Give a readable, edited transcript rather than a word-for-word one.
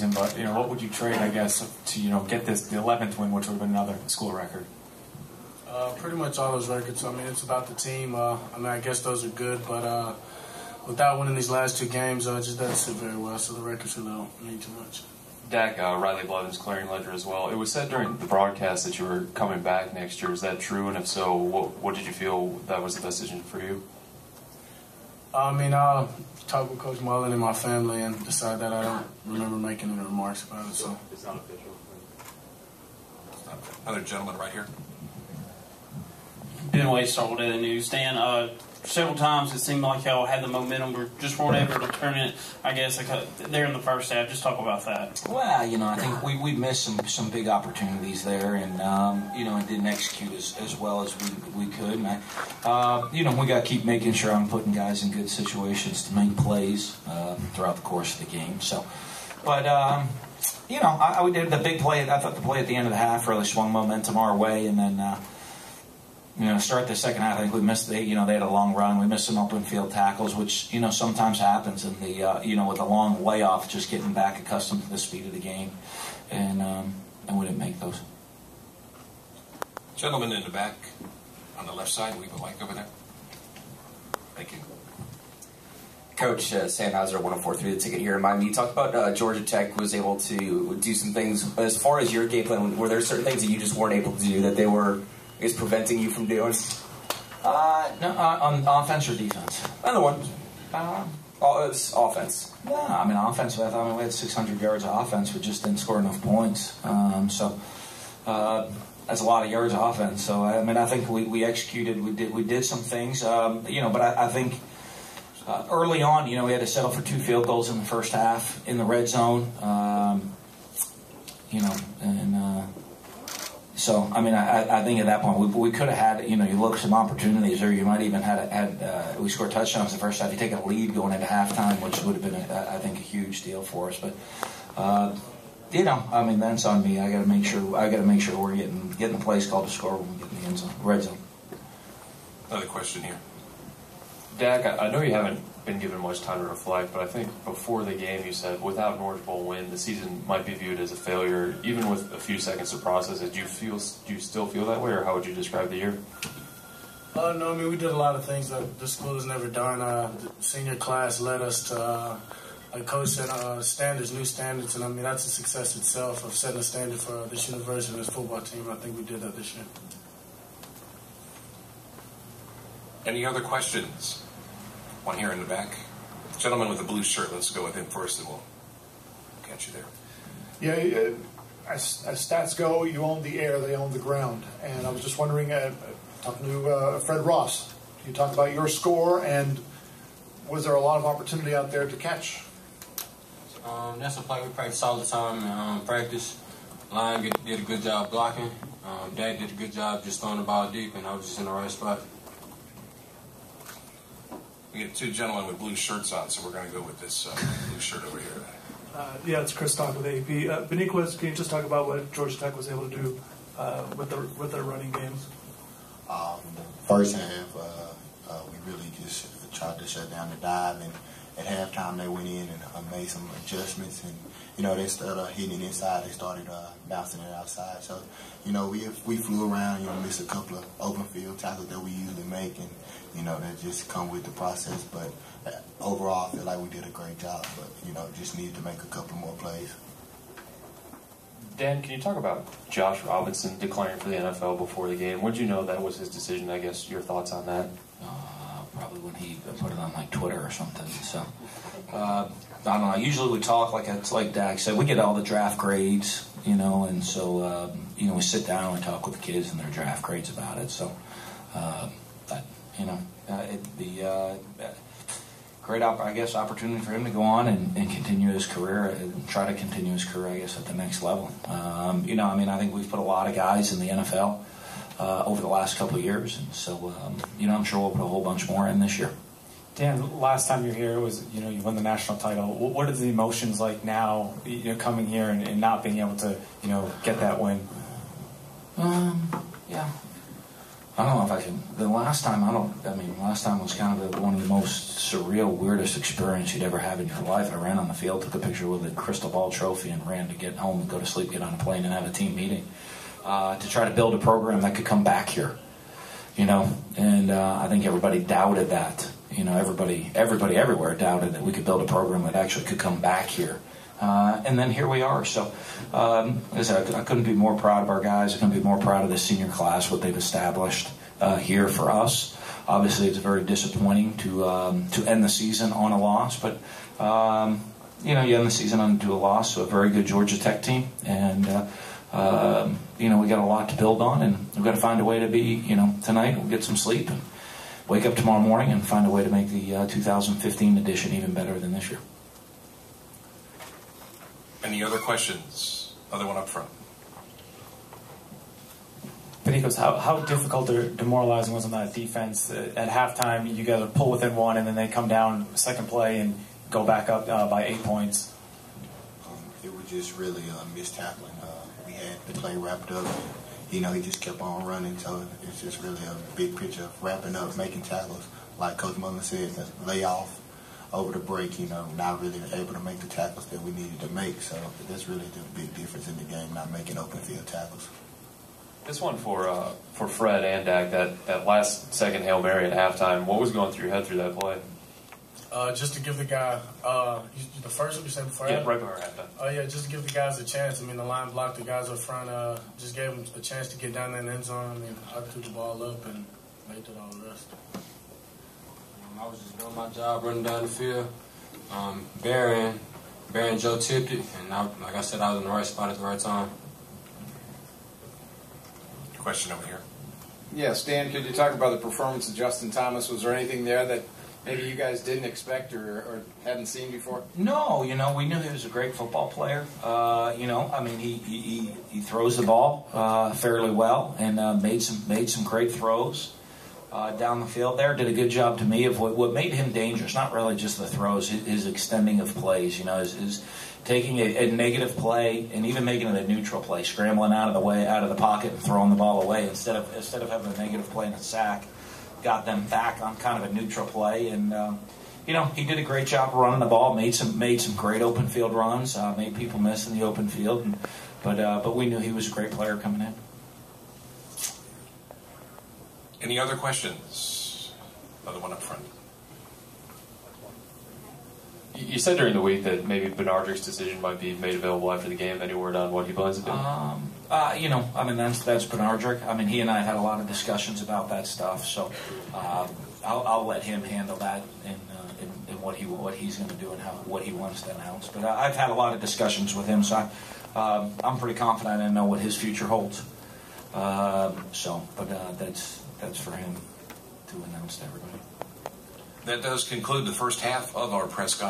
But what would you trade, I guess, to get the 11th win, which would have been another school record? Pretty much all those records. I mean, it's about the team. I guess those are good, but without winning these last two games, it just doesn't sit very well. So the records really don't mean too much. Dak, Riley Blevins clearing ledger as well. It was said during the broadcast that you were coming back next year. Is that true? And if so, what did you feel that was the decision for you? I mean, I talked with Coach Mullen and my family and decided that I don't remember making any remarks about it. So it's not official. Another gentleman right here. Beniquez started in the newsstand. Several times it seemed like y'all had the momentum, but just weren't able to turn it, I guess, there in the first half. Just talk about that. Well, I think we missed some big opportunities there, and and didn't execute as well as we could. And we got to keep making sure I'm putting guys in good situations to make plays throughout the course of the game. So, but we did the big play. I thought the play at the end of the half really swung momentum our way, and then. Start the second half, I think we missed they had a long run. We missed some open field tackles, which, sometimes happens in the, with a long layoff, just getting back accustomed to the speed of the game. And we didn't make those. Gentleman in the back on the left side, we have a mic over there. Thank you. Coach Sam Hauser, 104.3 The Ticket here in Miami. You talked about Georgia Tech was able to do some things. As far as your game plan, were there certain things that you just weren't able to do that they were is preventing you from doing? No, on offense or defense? Either one. It's offense. No, I mean offense. I thought we had 600 yards of offense, but just didn't score enough points. So that's a lot of yards of offense. So I think we executed. We did some things. But I think early on, we had to settle for 2 field goals in the first half in the red zone. So, I think at that point we could have had, you look at some opportunities, or you might even had we scored touchdowns the first half. You take a lead going into halftime, which would have been, I think, a huge deal for us. But, that's on me. I got to make sure we're getting the plays called to score when we get in the end zone, red zone. Another question here. Dak, I know you haven't been given much time to reflect, but I think before the game you said without an Orange Bowl win, the season might be viewed as a failure, even with a few seconds to process it. Do you still feel that way, or how would you describe the year? No, we did a lot of things that the school has never done. The senior class led us to, like Coach said, new standards, and that's a success itself of setting a standard for this university and this football team. I think we did that this year. Any other questions? One here in the back. Gentleman with the blue shirt, let's go with him first and we'll catch you there. Yeah, as stats go, you own the air, they own the ground. And I was just wondering, talking to Fred Ross, you talked about your score, and was there a lot of opportunity out there to catch? That's a play we practice all the time in practice. Line did a good job blocking. Dak did a good job just throwing the ball deep, and I was just in the right spot. We get 2 gentlemen with blue shirts on, so we're going to go with this blue shirt over here. Yeah, it's Chris Stock with AP. Beniquez, can you just talk about what Georgia Tech was able to do with their running games? First half, we really just tried to shut down the dive, and at halftime they went in and made some adjustments, and instead of hitting it inside, they started bouncing it outside. So, we flew around, missed a couple of open field tackles that we usually make, and that just come with the process. But overall, I feel like we did a great job, but just needed to make a couple more plays. Dan, can you talk about Josh Robinson declaring for the NFL before the game? When did you know that was his decision? I guess your thoughts on that? Probably when he put it on Twitter or something. So I don't know. Usually we talk like Dak said. We get all the draft grades, and so we sit down and we talk with the kids and their draft grades about it. So, it'd be great, opportunity for him to go on and continue his career and try to continue his career, I guess, at the next level. I think we've put a lot of guys in the NFL over the last couple of years, and so I'm sure we'll put a whole bunch more in this year. Dan, last time you were here, it was you won the national title. What are the emotions like now, coming here and not being able to get that win? Yeah. I don't know if I can. Last time was kind of one of the most surreal, weirdest experience you'd ever have in your life. I ran on the field, took a picture with a crystal ball trophy, and ran to get home and go to sleep, get on a plane, and have a team meeting to try to build a program that could come back here. And I think everybody doubted that. Everybody everywhere doubted that we could build a program that actually could come back here. And then here we are. So, as I said, I couldn't be more proud of our guys. I couldn't be more proud of the senior class, what they've established here for us. Obviously, it's very disappointing to end the season on a loss, but you end the season to a loss to a very good Georgia Tech team, and we got a lot to build on, and we've got to find a way to be, tonight we'll get some sleep and wake up tomorrow morning and find a way to make the 2015 edition even better than this year. Any other questions? Other one up front. Beniquez, how difficult or demoralizing was on that defense? At halftime, you guys pull within one, and then they come down second play and go back up by 8 points. It was just really missed tackling. We had the play wrapped up. He just kept on running. So it's just really a big picture of wrapping up, making tackles. Like Coach Mullen said, the layoff over the break, not really able to make the tackles that we needed to make. So that's really the big difference in the game, not making open field tackles. This one for Fred and Dak, that last second Hail Mary at halftime, what was going through your head through that play? Just to give the guy, the first one you said before? Yeah, right before halftime. Yeah, just to give the guys a chance. The line blocked the guys up front, just gave them a chance to get down in the end zone. I threw the ball up and made it all the rest. I was just doing my job, running down the field. Barry and Joe tipped it, and like I said, I was in the right spot at the right time. Question over here. Yes, Dan, could you talk about the performance of Justin Thomas? Was there anything there that maybe you guys didn't expect or hadn't seen before? No, we knew he was a great football player. He throws the ball fairly well and made some great throws down the field there. Did a good job to me of what made him dangerous. Not really just the throws, his extending of plays. His taking a negative play and even making it a neutral play, scrambling out of the pocket and throwing the ball away instead of having a negative play and a sack. Got them back on kind of a neutral play, and he did a great job running the ball. Made some great open field runs. Made people miss in the open field, but we knew he was a great player coming in. Any other questions? Another one up front. You said during the week that maybe Benardrick's decision might be made available after the game. Any word on what he plans to do? That's Benardrick. He and I had a lot of discussions about that stuff, so I'll let him handle that in what he's going to do and what he wants to announce. But I've had a lot of discussions with him, so I'm pretty confident I know what his future holds. That's for him to announce to everybody. That does conclude the first half of our Prescott.